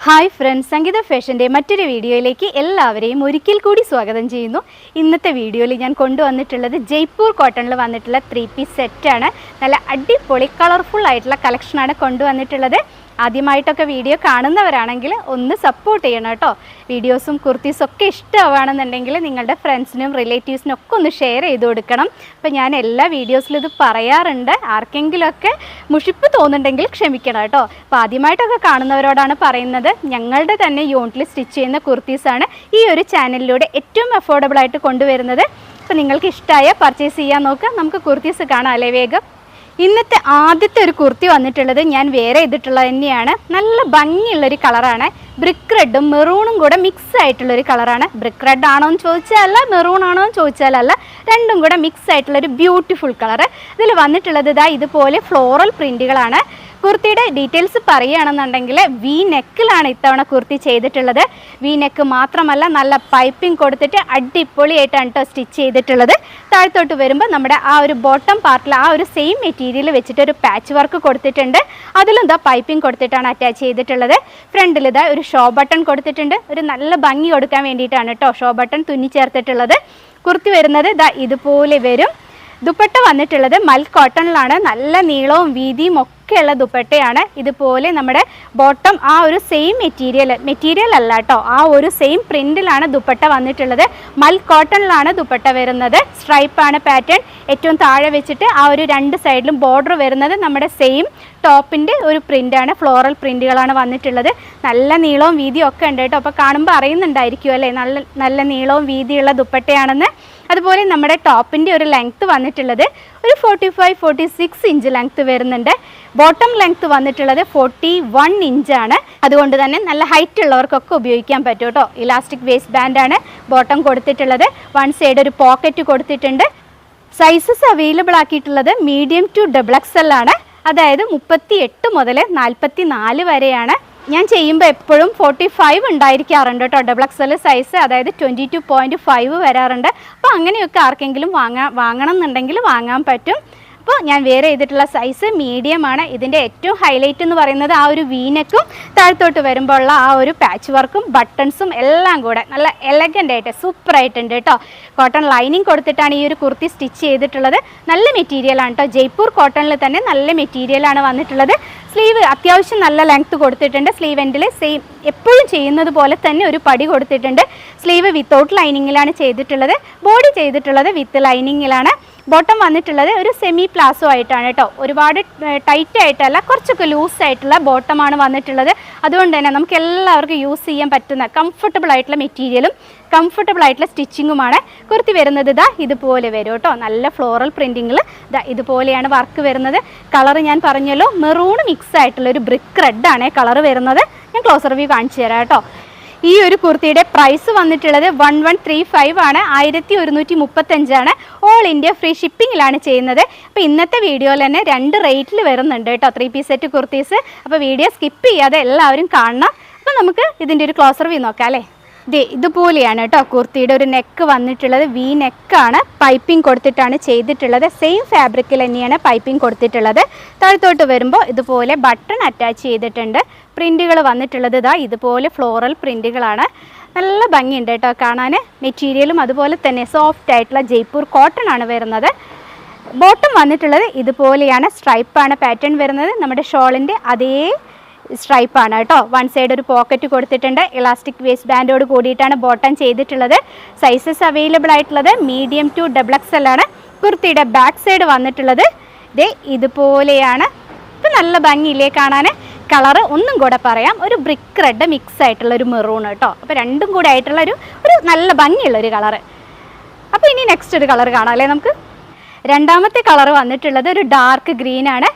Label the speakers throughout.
Speaker 1: Hi friends, സംഗീത ഫാഷൻ്റെ മറ്റൊരു വീഡിയോയിലേക്ക് എല്ലാവരെയും ഒരിക്കൽ കൂടി സ്വാഗതം ചെയ്യുന്നു. ഇന്നത്തെ വീഡിയോയിൽ ഞാൻ കൊണ്ടുവന്നിട്ടുള്ളത് ജയ്പൂർ കോട്ടണിൽ വന്നിട്ടുള്ള 3 പീസ് സെറ്റാണ്. നല്ല അടിപൊളി കളർഫുൾ ആയിട്ടുള്ള കളക്ഷനാണ് കൊണ്ടുവന്നിട്ടുള്ളത്. ആദ്യമായിട്ടൊക്കെ വീഡിയോ കാണുന്നവരാണെങ്കിൽ ഒന്ന് സപ്പോർട്ട് ചെയ്യണം കേട്ടോ. വീഡിയോസും കുർത്തീസും ഒക്കെ ഇഷ്ടമാണെന്നുണ്ടെങ്കിൽ നിങ്ങളുടെ ഫ്രണ്ട്സിനും റിലേറ്റീവ്സിനും ഒക്കെ ഒന്ന് ഷെയർ ചെയ്ത് കൊടുക്കണം. അപ്പോൾ ഞാൻ എല്ലാ വീഡിയോസിലും ഇത് പറയാറുണ്ട്. ആർക്കെങ്കിലുമൊക്കെ മുഷിപ്പ് തോന്നുന്നുണ്ടെങ്കിൽ ക്ഷമിക്കണം കേട്ടോ. അപ്പോൾ ആദ്യമായിട്ടൊക്കെ കാണുന്നവരോടാണ് പറയുന്നത്, ഞങ്ങളുടെ തന്നെ യൂണിറ്റിൽ സ്റ്റിച്ച് ചെയ്യുന്ന കുർത്തീസാണ് ഈ ഒരു ചാനലിലൂടെ ഏറ്റവും അഫോർഡബിൾ ആയിട്ട് കൊണ്ടുവരുന്നത്. അപ്പോൾ നിങ്ങൾക്ക് ഇഷ്ടമായ പർച്ചേസ് ചെയ്യാൻ നോക്കുക. നമുക്ക് കുർത്തീസ് കാണാം അല്ലേ വേഗം. ഇന്നത്തെ ആദ്യത്തെ ഒരു കുർത്തി വന്നിട്ടുള്ളത് ഞാൻ വേറെ ചെയ്തിട്ടുള്ളത് തന്നെയാണ്. നല്ല ഭംഗിയുള്ളൊരു കളറാണ്. ബ്രിക്ക് റെഡും മെറൂണും കൂടെ മിക്സ് ആയിട്ടുള്ളൊരു കളറാണ്. ബ്രിക്ക് റെഡ് ആണോ എന്ന് ചോദിച്ചാലല്ല, മെറൂൺ ആണോ എന്ന് ചോദിച്ചാലല്ല, രണ്ടും കൂടെ മിക്സ് ആയിട്ടുള്ളൊരു ബ്യൂട്ടിഫുൾ കളറ്. ഇതിൽ വന്നിട്ടുള്ളത് ഇതുപോലെ ഫ്ലോറൽ പ്രിൻറ്റുകളാണ്. കുർത്തിയുടെ ഡീറ്റെയിൽസ് പറയുകയാണെന്നുണ്ടെങ്കിൽ വി നെക്കിലാണ് ഇത്തവണ കുർത്തി ചെയ്തിട്ടുള്ളത്. വി നെക്ക് മാത്രമല്ല, നല്ല പൈപ്പിംഗ് കൊടുത്തിട്ട് അടിപൊളിയായിട്ടാണ് കേട്ടോ സ്റ്റിച്ച് ചെയ്തിട്ടുള്ളത്. താഴത്തോട്ട് വരുമ്പോൾ നമ്മുടെ ആ ഒരു ബോട്ടം പാർട്ടിൽ ആ ഒരു സെയിം മെറ്റീരിയൽ വെച്ചിട്ടൊരു പാച്ച് വർക്ക് കൊടുത്തിട്ടുണ്ട്. അതിലും പൈപ്പിംഗ് കൊടുത്തിട്ടാണ് അറ്റാച്ച് ചെയ്തിട്ടുള്ളത്. ഫ്രണ്ടിൽ ഒരു ഷോ ബട്ടൺ കൊടുത്തിട്ടുണ്ട്. ഒരു നല്ല ഭംഗി കൊടുക്കാൻ വേണ്ടിയിട്ടാണ് കേട്ടോ ഷോ ബട്ടൺ തുന്നി ചേർത്തിട്ടുള്ളത്. കുർത്തി വരുന്നത് ഇതുപോലെ വരും. ദുപ്പട്ട വന്നിട്ടുള്ളത് മൽ കോട്ടണിലാണ്. നല്ല നീളവും വീതിയും ഒക്കെയുള്ള ദുപ്പട്ടയാണ്. ഇതുപോലെ നമ്മുടെ ബോട്ടം ആ ഒരു സെയിം മെറ്റീരിയൽ അല്ല കേട്ടോ, ആ ഒരു സെയിം പ്രിന്റിലാണ് ദുപ്പട്ട വന്നിട്ടുള്ളത്. മൽ കോട്ടണിലാണ് ദുപ്പട്ട വരുന്നത്. സ്ട്രൈപ്പാണ് പാറ്റേൺ. ഏറ്റവും താഴെ വെച്ചിട്ട് ആ ഒരു രണ്ട് സൈഡിലും ബോർഡർ വരുന്നത് നമ്മുടെ സെയിം ടോപ്പിൻ്റെ ഒരു പ്രിൻ്റാണ്. ഫ്ലോറൽ പ്രിൻറ്റുകളാണ് വന്നിട്ടുള്ളത്. നല്ല നീളവും വീതിയും ഒക്കെ ഉണ്ട് കേട്ടോ. അപ്പോൾ കാണുമ്പോൾ അറിയുന്നുണ്ടായിരിക്കും അല്ലേ നല്ല നീളവും വീതിയുള്ള ദുപ്പട്ടയാണെന്ന്. അതുപോലെ നമ്മുടെ ടോപ്പിൻ്റെ ഒരു ലെങ്ത്ത് വന്നിട്ടുള്ളത് ഒരു 45-46 ഇഞ്ച് ലെങ്ത്ത് വരുന്നുണ്ട്. ബോട്ടം ലെങ്ത്ത് വന്നിട്ടുള്ളത് 41 ഇഞ്ചാണ്. അതുകൊണ്ട് തന്നെ നല്ല ഹൈറ്റ് ഉള്ളവർക്കൊക്കെ ഉപയോഗിക്കാൻ പറ്റും കേട്ടോ. ഇലാസ്റ്റിക് വേസ്റ്റ് ബാൻഡാണ് ബോട്ടം കൊടുത്തിട്ടുള്ളത്. വൺ സൈഡ് ഒരു പോക്കറ്റ് കൊടുത്തിട്ടുണ്ട്. സൈസസ് അവൈലബിൾ ആക്കിയിട്ടുള്ളത് മീഡിയം ടു XXL ആണ്. അതായത് 38 മുതൽ 44 വരെയാണ്. ഞാൻ ചെയ്യുമ്പോൾ എപ്പോഴും 45 ഉണ്ടായിരിക്കാറുണ്ട് കേട്ടോ. XXL സൈസ്, അതായത് 22.5 വരാറുണ്ട്. അപ്പോൾ അങ്ങനെയൊക്കെ ആർക്കെങ്കിലും വാങ്ങണം എന്നുണ്ടെങ്കിൽ വാങ്ങാൻ പറ്റും. അപ്പോൾ ഞാൻ വേറെ ചെയ്തിട്ടുള്ള സൈസ് മീഡിയമാണ്. ഇതിൻ്റെ ഏറ്റവും ഹൈലൈറ്റ് എന്ന് പറയുന്നത് ആ ഒരു വീനക്കും താഴത്തോട്ട് വരുമ്പോൾ ഉള്ള ആ ഒരു പാച്ച് വർക്കും ബട്ടൺസും എല്ലാം കൂടെ നല്ല എലഗൻ്റ് ആയിട്ട് സൂപ്പറായിട്ടുണ്ട് കേട്ടോ. കോട്ടൺ ലൈനിങ് കൊടുത്തിട്ടാണ് ഈ ഒരു കുർത്തി സ്റ്റിച്ച് ചെയ്തിട്ടുള്ളത്. നല്ല മെറ്റീരിയലാണ് കേട്ടോ. ജയ്പൂർ കോട്ടണിൽ തന്നെ നല്ല മെറ്റീരിയലാണ് വന്നിട്ടുള്ളത്. സ്ലീവ് അത്യാവശ്യം നല്ല ലെങ്ത്ത് കൊടുത്തിട്ടുണ്ട്. സ്ലീവ് എൻഡിൽ സെയിം എപ്പോഴും ചെയ്യുന്നത് പോലെ തന്നെ ഒരു പടി കൊടുത്തിട്ടുണ്ട്. സ്ലീവ് വിത്തൗട്ട് ലൈനിങ്ങിലാണ് ചെയ്തിട്ടുള്ളത്. ബോഡി ചെയ്തിട്ടുള്ളത് വിത്ത് ലൈനിങ്ങിലാണ്. ബോട്ടം വന്നിട്ടുള്ളത് ഒരു സെമി പ്ലാസോ ആയിട്ടാണ് കേട്ടോ. ഒരുപാട് ടൈറ്റ് ആയിട്ടല്ല, കുറച്ചൊക്കെ ലൂസായിട്ടുള്ള ബോട്ടമാണ് വന്നിട്ടുള്ളത്. അതുകൊണ്ട് തന്നെ നമുക്ക് എല്ലാവർക്കും യൂസ് ചെയ്യാൻ പറ്റുന്ന കംഫർട്ടബിൾ ആയിട്ടുള്ള മെറ്റീരിയലും കംഫർട്ടബിൾ ആയിട്ടുള്ള സ്റ്റിച്ചിങ്ങുമാണ്. കുർത്തി വരുന്നത് ഇതുപോലെ വരും കേട്ടോ. നല്ല ഫ്ലോറൽ പ്രിൻറ്റിങ്ങിൽ ഇതുപോലെയാണ് വർക്ക് വരുന്നത്. കളർ ഞാൻ പറഞ്ഞല്ലോ, മെറൂൺ മിക്സ് ആയിട്ടുള്ള ഒരു ബ്രിക്ക് റെഡാണ് കളർ വരുന്നത്. ഞാൻ ക്ലോസർ വ്യൂ കാണിച്ചു തരാം കേട്ടോ. ഈ ഒരു കുർത്തിയുടെ പ്രൈസ് വന്നിട്ടുള്ളത് 1135 ആണ്. 1135 ആണ്. ഓൾ ഇന്ത്യ ഫ്രീ ഷിപ്പിങ്ങിലാണ് ചെയ്യുന്നത്. അപ്പോൾ ഇന്നത്തെ വീഡിയോയിൽ തന്നെ 2 റേറ്റിൽ വരുന്നുണ്ട് കേട്ടോ 3 പീസ് സെറ്റ് കുർത്തീസ്. അപ്പോൾ വീഡിയോ സ്കിപ്പ് ചെയ്യാതെ എല്ലാവരും കാണണം. അപ്പോൾ നമുക്ക് ഇതിൻ്റെ ഒരു ക്ലോസർ വ്യൂ നോക്കാം അല്ലേ. ഇതുപോലെയാണ് കേട്ടോ കുർത്തിയുടെ ഒരു നെക്ക് വന്നിട്ടുള്ളത്. വി നെക്കാണ്. പൈപ്പിംഗ് കൊടുത്തിട്ടാണ് ചെയ്തിട്ടുള്ളത്. സെയിം ഫാബ്രിക്കിൽ തന്നെയാണ് പൈപ്പിംഗ് കൊടുത്തിട്ടുള്ളത്. താഴത്തോട്ട് വരുമ്പോൾ ഇതുപോലെ ബട്ടൺ അറ്റാച്ച് ചെയ്തിട്ടുണ്ട്. പ്രിൻറ്റുകൾ വന്നിട്ടുള്ളത് ഇതുപോലെ ഫ്ലോറൽ പ്രിൻറ്റുകളാണ്. നല്ല ഭംഗിയുണ്ട് കേട്ടോ കാണാൻ. മെറ്റീരിയലും അതുപോലെ തന്നെ സോഫ്റ്റ് ആയിട്ടുള്ള ജയ്പൂർ കോട്ടൺ ആണ് വരുന്നത്. ബോട്ടം വന്നിട്ടുള്ളത് ഇതുപോലെയാണ്. സ്ട്രൈപ്പാണ് പാറ്റേൺ വരുന്നത്. നമ്മുടെ ഷോളിൻ്റെ അതേ സ്ട്രൈപ്പാണ് കേട്ടോ. വൺ സൈഡ് ഒരു പോക്കറ്റ് കൊടുത്തിട്ടുണ്ട്. ഇലാസ്റ്റിക് വേസ്റ്റ് ബാൻഡോട് കൂടിയിട്ടാണ് ബോട്ടം ചെയ്തിട്ടുള്ളത്. സൈസസ് അവൈലബിൾ ആയിട്ടുള്ളത് മീഡിയം ടു XXL ആണ്. കുർത്തിയുടെ ബാക്ക് സൈഡ് വന്നിട്ടുള്ളത് ഇതുപോലെയാണ്. ഇപ്പം നല്ല ഭംഗിയില്ലേ കാണാൻ. കളറ് ഒന്നും കൂടെ പറയാം, ഒരു ബ്രിക്ക് റെഡ് മിക്സ് ആയിട്ടുള്ള ഒരു മെറൂൺ കേട്ടോ. അപ്പോൾ രണ്ടും കൂടെ ആയിട്ടുള്ള ഒരു നല്ല ഭംഗിയുള്ളൊരു കളറ്. അപ്പോൾ ഇനി നെക്സ്റ്റ് ഒരു കളർ കാണാം അല്ലേ നമുക്ക്. രണ്ടാമത്തെ കളർ വന്നിട്ടുള്ളത് ഒരു ഡാർക്ക് ഗ്രീൻ ആണ്.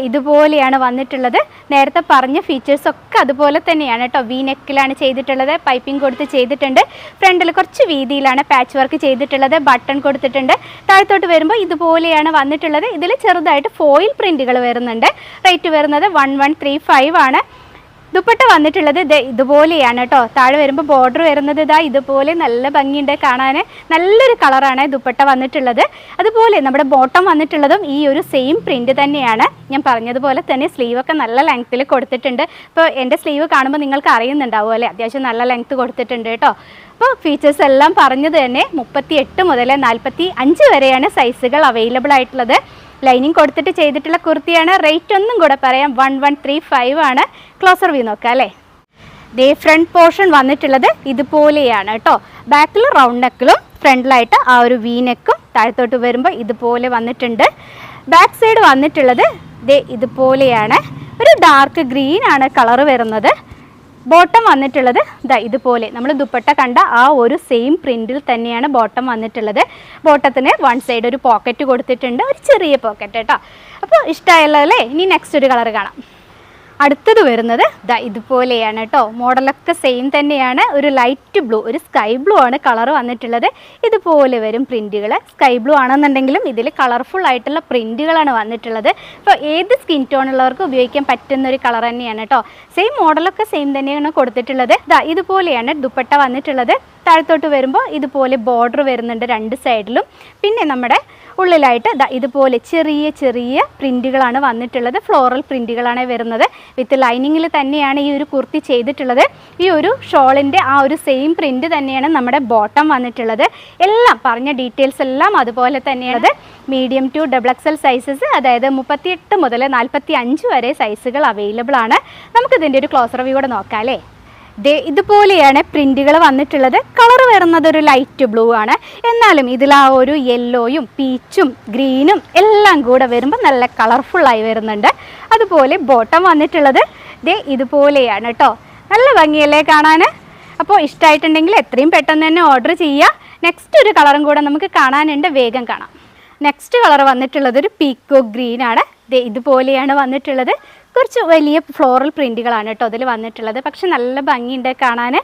Speaker 1: ഇതുപോലെയാണ് വന്നിട്ടുള്ളത്. നേരത്തെ പറഞ്ഞ ഫീച്ചേഴ്സൊക്കെ അതുപോലെ തന്നെയാണ് കേട്ടോ. വി നെക്കിലാണ് ചെയ്തിട്ടുള്ളത്. പൈപ്പിംഗ് കൊടുത്ത് ചെയ്തിട്ടുണ്ട്. ഫ്രണ്ടിൽ കുറച്ച് വീതിയിലാണ് പാച്ച് വർക്ക് ചെയ്തിട്ടുള്ളത്. ബട്ടൺ കൊടുത്തിട്ടുണ്ട്. താഴത്തോട്ട് വരുമ്പോൾ ഇതുപോലെയാണ് വന്നിട്ടുള്ളത്. ഇതിൽ ചെറുതായിട്ട് ഫോയിൽ പ്രിൻറ്റുകൾ വരുന്നുണ്ട്. റേറ്റ് വരുന്നത് 1135 ആണ്. ദുപ്പട്ട വന്നിട്ടുള്ളത് ഇതുപോലെയാണ് കേട്ടോ. താഴെ വരുമ്പോൾ ബോർഡർ വരുന്നത് ഇതുപോലെ നല്ല ഭംഗിയുണ്ട് കാണാൻ. നല്ലൊരു കളറാണ് ദുപ്പട്ട വന്നിട്ടുള്ളത്. അതുപോലെ നമ്മുടെ ബോട്ടം വന്നിട്ടുള്ളതും ഈ ഒരു സെയിം പ്രിന്റ് തന്നെയാണ്. ഞാൻ പറഞ്ഞതുപോലെ തന്നെ സ്ലീവൊക്കെ നല്ല ലെങ്ത്തിൽ കൊടുത്തിട്ടുണ്ട്. ഇപ്പോൾ എൻ്റെ സ്ലീവ് കാണുമ്പോൾ നിങ്ങൾക്ക് അറിയുന്നുണ്ടാവും അല്ലേ, അത്യാവശ്യം നല്ല ലെങ്ത്ത് കൊടുത്തിട്ടുണ്ട് കേട്ടോ. അപ്പോൾ ഫീച്ചേഴ്സ് എല്ലാം പറഞ്ഞത് തന്നെ 38 മുതൽ 45 വരെയാണ് സൈസുകൾ അവൈലബിൾ ആയിട്ടുള്ളത്. ലൈനിങ് കൊടുത്തിട്ട് ചെയ്തിട്ടുള്ള കുർത്തിയാണ്. റേറ്റ് ഒന്നും കൂടെ പറയാം, 1135 ആണ്. ക്ലോസർ വ്യൂ നോക്കാം അല്ലേ. ഫ്രണ്ട് പോർഷൻ വന്നിട്ടുള്ളത് ഇതുപോലെയാണ് കേട്ടോ. ബാക്കിൽ റൗണ്ട് നെക്കിലും ഫ്രണ്ടിലായിട്ട് ആ ഒരു വി നെക്കും താഴത്തോട്ട് വരുമ്പോൾ ഇതുപോലെ വന്നിട്ടുണ്ട്. ബാക്ക് സൈഡ് വന്നിട്ടുള്ളത് ഇതുപോലെയാണ്. ഒരു ഡാർക്ക് ഗ്രീൻ ആണ് കളർ വരുന്നത്. ബോട്ടം വന്നിട്ടുള്ളത് ഇതുപോലെ നമ്മൾ ദുപ്പട്ട കണ്ട ആ ഒരു സെയിം പ്രിന്റിൽ തന്നെയാണ് ബോട്ടം വന്നിട്ടുള്ളത്. ബോട്ടത്തിന് വൺ സൈഡ് ഒരു പോക്കറ്റ് കൊടുത്തിട്ടുണ്ട്, ഒരു ചെറിയ പോക്കറ്റ് കേട്ടോ. അപ്പോൾ ഇഷ്ടമായല്ലോ അല്ലേ. ഇനി നെക്സ്റ്റ് ഒരു കളർ കാണാം. അടുത്തത് വരുന്നത് ഇതുപോലെയാണ് കേട്ടോ. മോഡലൊക്കെ സെയിം തന്നെയാണ്. ഒരു ലൈറ്റ് ബ്ലൂ, ഒരു സ്കൈ ബ്ലൂ ആണ് കളർ വന്നിട്ടുള്ളത്. ഇതുപോലെ വരും പ്രിൻറ്റുകൾ. സ്കൈ ബ്ലൂ ആണെന്നുണ്ടെങ്കിലും ഇതിൽ കളർഫുൾ ആയിട്ടുള്ള പ്രിൻറ്റുകളാണ് വന്നിട്ടുള്ളത്. അപ്പോൾ ഏത് സ്കിൻ ടോൺ ഉള്ളവർക്ക് ഉപയോഗിക്കാൻ പറ്റുന്ന ഒരു കളർ തന്നെയാണ് കേട്ടോ. സെയിം മോഡലൊക്കെ സെയിം തന്നെയാണ് കൊടുത്തിട്ടുള്ളത്. ഇതുപോലെയാണ് ദുപ്പട്ട വന്നിട്ടുള്ളത്. താഴത്തോട്ട് വരുമ്പോൾ ഇതുപോലെ ബോർഡർ വരുന്നുണ്ട് രണ്ട് സൈഡിലും. പിന്നെ നമ്മുടെ ഉള്ളിലായിട്ട് ഇതുപോലെ ചെറിയ ചെറിയ പ്രിൻറ്റുകളാണ് വന്നിട്ടുള്ളത്. ഫ്ലോറൽ പ്രിൻറ്റുകളാണ് വരുന്നത്. വിത്ത് ലൈനിങ്ങിൽ തന്നെയാണ് ഈ ഒരു കുർത്തി ചെയ്തിട്ടുള്ളത്. ഈ ഒരു ഷോളിൻ്റെ ആ ഒരു സെയിം പ്രിൻറ്റ് തന്നെയാണ് നമ്മുടെ ബോട്ടം വന്നിട്ടുള്ളത്. എല്ലാം പറഞ്ഞ ഡീറ്റെയിൽസ് എല്ലാം അതുപോലെ തന്നെയാണ്. മീഡിയം ടു XXL സൈസസ്, അതായത് 38 മുതൽ 45 വരെ സൈസുകൾ അവൈലബിൾ ആണ്. നമുക്കിതിൻ്റെ ഒരു ക്ലോസർ വ്യൂ കൂടെ നോക്കാം അല്ലേ. ഇതുപോലെയാണ് പ്രിന്റുകൾ വന്നിട്ടുള്ളത്. കളർ വരുന്നത് ഒരു ലൈറ്റ് ബ്ലൂ ആണ്. എന്നാലും ഇതിൽ ആ ഒരു യെല്ലോയും പീച്ചും ഗ്രീനും എല്ലാം കൂടെ വരുമ്പോൾ നല്ല കളർഫുള്ളായി വരുന്നുണ്ട്. അതുപോലെ ബോട്ടം വന്നിട്ടുള്ളത് ഇതുപോലെയാണ് കേട്ടോ. നല്ല ഭംഗിയല്ലേ കാണാൻ. അപ്പോൾ ഇഷ്ടമായിട്ടുണ്ടെങ്കിൽ എത്രയും പെട്ടെന്ന് തന്നെ ഓർഡർ ചെയ്യുക. നെക്സ്റ്റ് ഒരു കളറും കൂടെ നമുക്ക് കാണാനുണ്ട്, വേഗം കാണാം. നെക്സ്റ്റ് കളർ വന്നിട്ടുള്ളത് ഒരു പീക്കോ ഗ്രീൻ ആണ്. ഇതുപോലെയാണ് വന്നിട്ടുള്ളത്. കുറച്ച് വലിയ ഫ്ലോറൽ പ്രിൻറ്റുകളാണ് കേട്ടോ അതിൽ വന്നിട്ടുള്ളത്. പക്ഷെ നല്ല ഭംഗിയുണ്ട് കാണാൻ.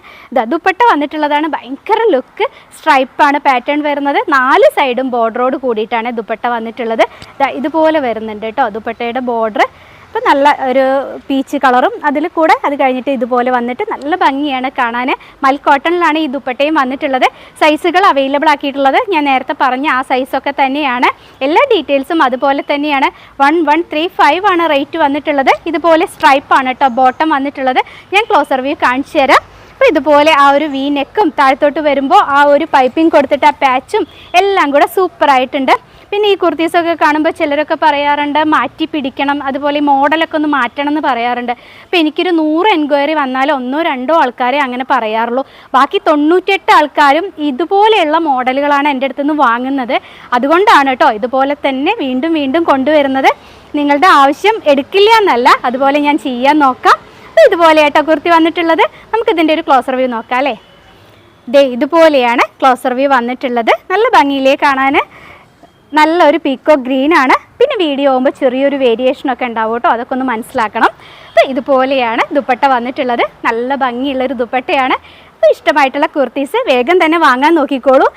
Speaker 1: ദുപ്പട്ട വന്നിട്ടുള്ളതാണ്. ഭയങ്കര ലുക്ക് സ്ട്രൈപ്പാണ് പാറ്റേൺ വരുന്നത്. 4 സൈഡും ബോർഡറോട് കൂടിയിട്ടാണ് ദുപ്പട്ട വന്നിട്ടുള്ളത്. ഇതുപോലെ വരുന്നുണ്ട് കേട്ടോ ദുപ്പട്ടയുടെ ബോർഡർ. അപ്പോൾ നല്ല ഒരു പീച്ച് കളറും അതിൽ കൂടെ അത് കഴിഞ്ഞിട്ട് ഇതുപോലെ വന്നിട്ട് നല്ല ഭംഗിയാണ് കാണാൻ. മൽ കോട്ടണിലാണ് ഈ ദുപ്പട്ടയും വന്നിട്ടുള്ളത്. സൈസുകൾ അവൈലബിൾ ആക്കിയിട്ടുള്ളത് ഞാൻ നേരത്തെ പറഞ്ഞ ആ സൈസൊക്കെ തന്നെയാണ്. എല്ലാ ഡീറ്റെയിൽസും അതുപോലെ തന്നെയാണ്. 1135 ആണ് റേറ്റ് വന്നിട്ടുള്ളത്. ഇതുപോലെ സ്ട്രൈപ്പാണ് കേട്ടോ ബോട്ടം വന്നിട്ടുള്ളത്. ഞാൻ ക്ലോസർ വ്യൂ കാണിച്ചു തരാം. അപ്പോൾ ഇതുപോലെ ആ ഒരു വി നെക്കും താഴത്തോട്ട് വരുമ്പോൾ ആ ഒരു പൈപ്പിംഗ് കൊടുത്തിട്ട് ആ പാച്ചും എല്ലാം കൂടെ സൂപ്പറായിട്ടുണ്ട്. പിന്നെ ഈ കുർത്തീസൊക്കെ കാണുമ്പോൾ ചിലരൊക്കെ പറയാറുണ്ട് മാറ്റി പിടിക്കണം, അതുപോലെ ഈ മോഡലൊക്കെ ഒന്ന് മാറ്റണം എന്ന് പറയാറുണ്ട്. അപ്പോൾ എനിക്കൊരു 100 എൻക്വയറി വന്നാൽ 1-2 ആൾക്കാരെ അങ്ങനെ പറയാറുള്ളൂ. ബാക്കി 98 ആൾക്കാരും ഇതുപോലെയുള്ള മോഡലുകളാണ് എൻ്റെ അടുത്തുനിന്ന് വാങ്ങുന്നത്. അതുകൊണ്ടാണ് കേട്ടോ ഇതുപോലെ തന്നെ വീണ്ടും വീണ്ടും കൊണ്ടുവരുന്നത്. നിങ്ങളുടെ ആവശ്യം എടുക്കില്ല എന്നല്ല, അതുപോലെ ഞാൻ ചെയ്യാൻ നോക്കാം. അപ്പോൾ ഇതുപോലെയായിട്ടോ കുർത്തി വന്നിട്ടുള്ളത്. നമുക്കിതിൻ്റെ ഒരു ക്ലോസർ വ്യൂ നോക്കാം അല്ലേ. ഇതുപോലെയാണ് ക്ലോസർ വ്യൂ വന്നിട്ടുള്ളത്. നല്ല ഭംഗിയിലേ കാണാൻ. നല്ലൊരു പീക്കോ ഗ്രീൻ ആണ്. പിന്നെ വീഡിയോ ആകുമ്പോൾ ചെറിയൊരു വേരിയേഷനൊക്കെ ഉണ്ടാവും കേട്ടോ, അതൊക്കെ ഒന്ന് മനസ്സിലാക്കണം. അപ്പോൾ ഇതുപോലെയാണ് ദുപ്പട്ട വന്നിട്ടുള്ളത്. നല്ല ഭംഗിയുള്ളൊരു ദുപ്പട്ടയാണ്. അപ്പോൾ ഇഷ്ടമായിട്ടുള്ള കുർത്തീസ് വേഗം തന്നെ വാങ്ങാൻ നോക്കിക്കോളൂ.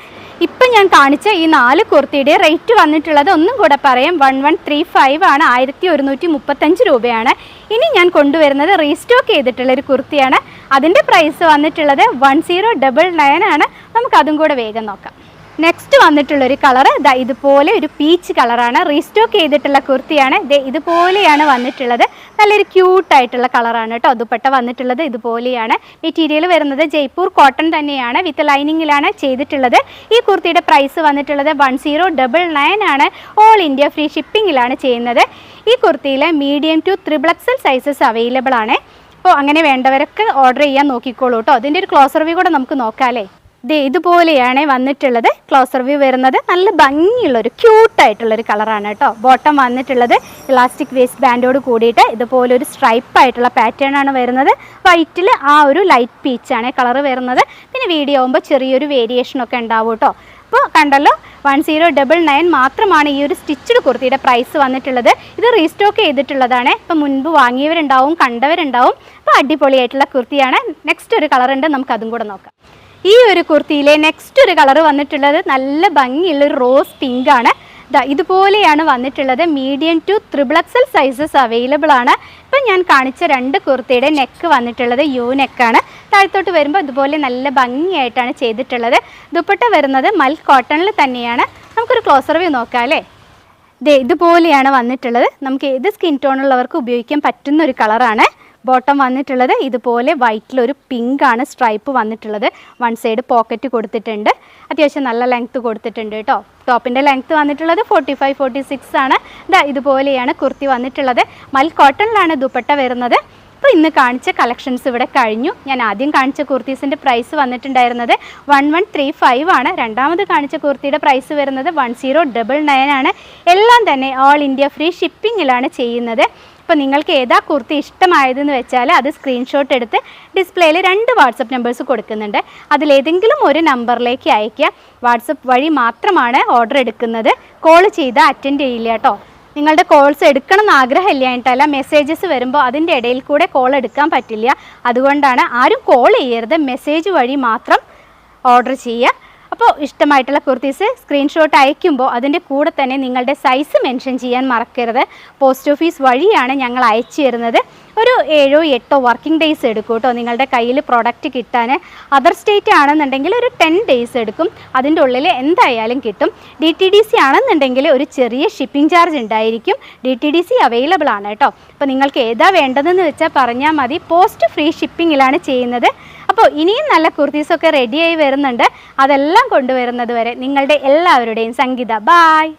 Speaker 1: ഇപ്പം ഞാൻ കാണിച്ച ഈ 4 കുർത്തിയുടെ റേറ്റ് വന്നിട്ടുള്ളത് ഒന്നും കൂടെ പറയാം, 1135 ആണ്. 1135 രൂപയാണ്. ഇനി ഞാൻ കൊണ്ടുവരുന്നത് റീസ്റ്റോക്ക് ചെയ്തിട്ടുള്ളൊരു കുർത്തിയാണ്. അതിൻ്റെ പ്രൈസ് വന്നിട്ടുള്ളത് 1099 ആണ്. നമുക്കതും കൂടെ വേഗം നോക്കാം. നെക്സ്റ്റ് വന്നിട്ടുള്ളൊരു കളറ് ഇതുപോലെ ഒരു പീച്ച് കളറാണ്. റീസ്റ്റോക്ക് ചെയ്തിട്ടുള്ള കുർത്തിയാണ്. ഇതുപോലെയാണ് വന്നിട്ടുള്ളത്. നല്ലൊരു ക്യൂട്ടായിട്ടുള്ള കളറാണ് കേട്ടോ. ദുപ്പട്ട വന്നിട്ടുള്ളത് ഇതുപോലെയാണ്. മെറ്റീരിയൽ വരുന്നത് ജയ്പൂർ കോട്ടൺ തന്നെയാണ്. വിത്ത് ലൈനിങ്ങിലാണ് ചെയ്തിട്ടുള്ളത്. ഈ കുർത്തിയുടെ പ്രൈസ് വന്നിട്ടുള്ളത് 1099 ആണ്. ഓൾ ഇന്ത്യ ഫ്രീ ഷിപ്പിങ്ങിലാണ് ചെയ്യുന്നത്. ഈ കുർത്തിയിൽ medium to XXL sizes available ആണ്. അപ്പോൾ അങ്ങനെ വേണ്ടവരൊക്കെ ഓർഡർ ചെയ്യാൻ നോക്കിക്കോളൂ കേട്ടോ. അതിൻ്റെ ഒരു ക്ലോസർ വ്യൂ കൂടെ നമുക്ക് നോക്കാം അല്ലേ. ഇതുപോലെയാണ് വന്നിട്ടുള്ളത്. ക്ലോസർ വ്യൂ വരുന്നത് നല്ല ഭംഗിയുള്ളൊരു ക്യൂട്ടായിട്ടുള്ളൊരു കളറാണ് കേട്ടോ. ബോട്ടം വന്നിട്ടുള്ളത് ഇലാസ്റ്റിക് വേസ്റ്റ് ബാൻഡോട് കൂടിയിട്ട് ഇതുപോലൊരു സ്ട്രൈപ്പായിട്ടുള്ള പാറ്റേൺ ആണ് വരുന്നത്. വൈറ്റിൽ ആ ഒരു ലൈറ്റ് പീച്ചാണ് കളർ വരുന്നത്. പിന്നെ വീഡിയോ ആകുമ്പോൾ ചെറിയൊരു വേരിയേഷനൊക്കെ ഉണ്ടാവും കേട്ടോ. അപ്പോൾ കണ്ടല്ലോ, 1099 മാത്രമാണ് ഈ ഒരു സ്റ്റിച്ച്ഡ് കുർത്തിയുടെ പ്രൈസ് വന്നിട്ടുള്ളത്. ഇത് റീസ്റ്റോക്ക് ചെയ്തിട്ടുള്ളതാണ്. ഇപ്പോൾ മുൻപ് വാങ്ങിയവരുണ്ടാവും, കണ്ടവരുണ്ടാവും. അപ്പോൾ അടിപൊളിയായിട്ടുള്ള കുർത്തിയാണ്. നെക്സ്റ്റ് ഒരു കളർ ഉണ്ട്, നമുക്കതും കൂടെ നോക്കാം. ഈ ഒരു കുർത്തിയിലെ നെക്സ്റ്റ് ഒരു കളർ വന്നിട്ടുള്ളത് നല്ല ഭംഗിയുള്ളൊരു റോസ് പിങ്ക് ആണ്. ഇതുപോലെയാണ് വന്നിട്ടുള്ളത്. Medium to XXL sizes available ആണ്. ഇപ്പം ഞാൻ കാണിച്ച 2 കുർത്തിയുടെ നെക്ക് വന്നിട്ടുള്ളത് യു നെക്കാണ്. താഴത്തോട്ട് വരുമ്പോൾ ഇതുപോലെ നല്ല ഭംഗിയായിട്ടാണ് ചെയ്തിട്ടുള്ളത്. ദുപ്പട്ട വരുന്നത് മൽ കോട്ടണിൽ തന്നെയാണ്. നമുക്കൊരു ക്ലോസർ വ്യൂ നോക്കാം അല്ലേ. ഇതുപോലെയാണ് വന്നിട്ടുള്ളത്. നമുക്ക് ഏത് സ്കിൻ ടോണുള്ളവർക്ക് ഉപയോഗിക്കാൻ പറ്റുന്ന ഒരു കളറാണ്. ബോട്ടം വന്നിട്ടുള്ളത് ഇതുപോലെ വൈറ്റിലൊരു പിങ്കാണ് സ്ട്രൈപ്പ് വന്നിട്ടുള്ളത്. വൺ സൈഡ് പോക്കറ്റ് കൊടുത്തിട്ടുണ്ട്. അത്യാവശ്യം നല്ല ലെങ്ത്ത് കൊടുത്തിട്ടുണ്ട് കേട്ടോ. ടോപ്പിൻ്റെ ലെങ്ത്ത് വന്നിട്ടുള്ളത് 45-46 ആണ്. ഇതുപോലെയാണ് കുർത്തി വന്നിട്ടുള്ളത്. മൽ കോട്ടണിലാണ് ദുപ്പട്ട വരുന്നത്. അപ്പോൾ ഇന്ന് കാണിച്ച കളക്ഷൻസ് ഇവിടെ കഴിഞ്ഞു. ഞാൻ ആദ്യം കാണിച്ച കുർത്തീസിൻ്റെ പ്രൈസ് വന്നിട്ടുണ്ടായിരുന്നത് 1135 ആണ്. രണ്ടാമത് കാണിച്ച കുർത്തിയുടെ പ്രൈസ് വരുന്നത് 1099 ആണ്. എല്ലാം തന്നെ ഓൾ ഇന്ത്യ ഫ്രീ ഷിപ്പിങ്ങിലാണ് ചെയ്യുന്നത്. അപ്പോൾ നിങ്ങൾക്ക് ഏതാ കുർത്തി ഇഷ്ടമായതെന്ന് വെച്ചാൽ അത് സ്ക്രീൻഷോട്ട് എടുത്ത് ഡിസ്പ്ലേയിൽ 2 വാട്സപ്പ് നമ്പേഴ്സ് കൊടുക്കുന്നുണ്ട്. അതിലേതെങ്കിലും ഒരു നമ്പറിലേക്ക് അയയ്ക്കുക. വാട്സപ്പ് വഴി മാത്രമാണ് ഓർഡർ എടുക്കുന്നത്. കോൾ ചെയ്താൽ അറ്റൻഡ് ചെയ്യില്ല കേട്ടോ. നിങ്ങളുടെ കോൾസ് എടുക്കണം എന്ന് ആഗ്രഹമില്ലായിട്ടല്ല, മെസ്സേജസ് വരുമ്പോൾ അതിൻ്റെ ഇടയിൽ കൂടെ കോൾ എടുക്കാൻ പറ്റില്ല. അതുകൊണ്ടാണ് ആരും കോൾ ചെയ്യരുത്, മെസ്സേജ് വഴി മാത്രം ഓർഡർ ചെയ്യുക. അപ്പോൾ ഇഷ്ടമായിട്ടുള്ള കുർത്തീസ് സ്ക്രീൻഷോട്ട് അയക്കുമ്പോൾ അതിൻ്റെ കൂടെ തന്നെ നിങ്ങളുടെ സൈസ് മെൻഷൻ ചെയ്യാൻ മറക്കരുത്. പോസ്റ്റ് ഓഫീസ് വഴിയാണ് ഞങ്ങൾ അയച്ചു തരുന്നത്. ഒരു 7-8 വർക്കിംഗ് ഡേയ്സ് എടുക്കും കേട്ടോ നിങ്ങളുടെ കയ്യിൽ പ്രോഡക്റ്റ് കിട്ടാൻ. അതർ സ്റ്റേറ്റ് ആണെന്നുണ്ടെങ്കിൽ ഒരു 10 ഡേയ്സ് എടുക്കും. അതിൻ്റെ ഉള്ളിൽ എന്തായാലും കിട്ടും. DTDC ആണെന്നുണ്ടെങ്കിൽ ഒരു ചെറിയ ഷിപ്പിംഗ് ചാർജ് ഉണ്ടായിരിക്കും. DTDC അവൈലബിൾ ആണ് കേട്ടോ. അപ്പോൾ നിങ്ങൾക്ക് ഏതാ വേണ്ടതെന്ന് വെച്ചാൽ പറഞ്ഞാൽ മതി. പോസ്റ്റ് ഫ്രീ ഷിപ്പിങ്ങിലാണ് ചെയ്യുന്നത്. അപ്പോൾ ഇനിയും നല്ല കുർത്തീസൊക്കെ റെഡിയായി വരുന്നുണ്ട്. അതെല്ലാം കൊണ്ടുവരുന്നത് വരെ നിങ്ങളുടെ എല്ലാവരുടെയും സംഗീത. ബായ്.